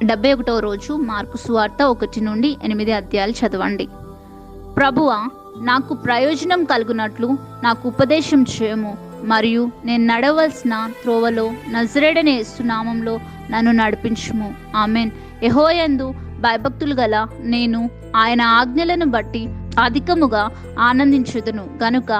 71వ రోజు మార్కు సువార్త 1-8 అధ్యాయాలు చదవండి. ప్రభువా, నాకు ప్రయోజనం కలుగునట్లు నాకు ఉపదేశం చేయము, మరియు నేను నడవలసిన త్రోవలో నజరేయుడైన యేసు నామములో నన్ను నడిపించుము. ఆమెన్. యెహోవాయందు భయభక్తులు గల నేను ఆయన ఆజ్ఞలను బట్టి అధికముగా ఆనందించుదును గనుక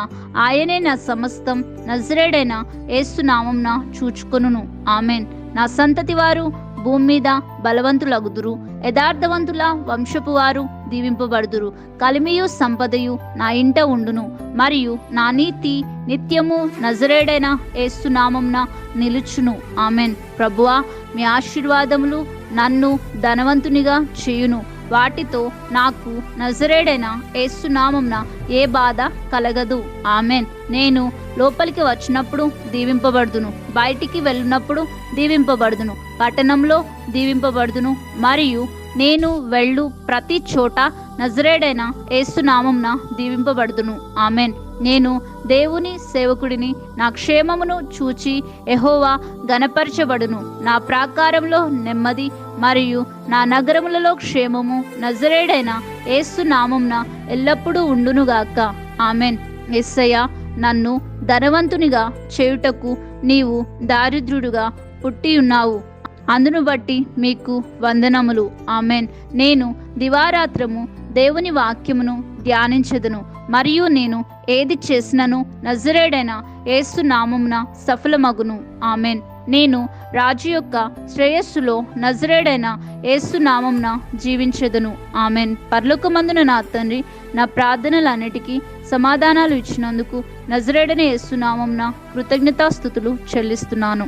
ఆయనే నా సమస్తం నజరేయుడైన యేసు నామమున చూచుకొనును. ఆమెన్. నా సంతతి వారు భూమి మీద బలవంతులగుదురు, యథార్థవంతుల వంశపు వారు దీవింపబడుదురు. కలిమియు సంపదయు నా ఇంట ఉండును, మరియు నా నీతి నిత్యము నజరేయుడైన యేసు నామమున నిలుచును. ఆమెన్. ప్రభువా, మీ ఆశీర్వాదములు నన్ను ధనవంతునిగా చేయును. వాటితో నాకు నజరేయుడైన యేసు నామమున ఏ బాధ కలగదు. ఆమెన్. నేను లోపలికి వచ్చినప్పుడు దీవింపబడుదును, బయటికి వెళ్ళినప్పుడు దీవింపబడుదును, పట్టణంలో దీవింపబడుదును, మరియు నేను వెళ్ళు ప్రతి చోట నజరేయుడైన యేసు నామమున దీవింపబడుదును. ఆమెన్. నేను దేవుని సేవకుడిని, నా క్షేమమును చూచి యెహోవా ఘనపరచబడును. నా ప్రాకారంలో నెమ్మది మరియు నా నగరములలో క్షేమము నజరేయుడైన యేసు నామమున ఎల్లప్పుడూ ఉండునుగాక. ఆమెన్. యేసయ్యా, నన్ను ధనవంతునిగా చేయుటకు నీవు దారిద్రుడుగా పుట్టి ఉన్నావు, అందును బట్టి మీకు వందనములు. ఆమెన్. నేను దివారాత్రము దేవుని వాక్యమును ధ్యానించెదను, మరియు నేను ఏది చేసినను నజరేయుడైన యేసు నామమున సఫలమగును. ఆమెన్. నేను రాజు యొక్క శ్రేయస్సులో నజరేయుడైన యేసు నామమున జీవించెదను. ఆమెన్. పరలోకమందున నా తండ్రి, నా ప్రార్థనలన్నిటికీ సమాధానాలు ఇచ్చినందుకు నజరేయుడైన యేసు నామమున కృతజ్ఞతాస్తుతులు చెల్లిస్తున్నాను.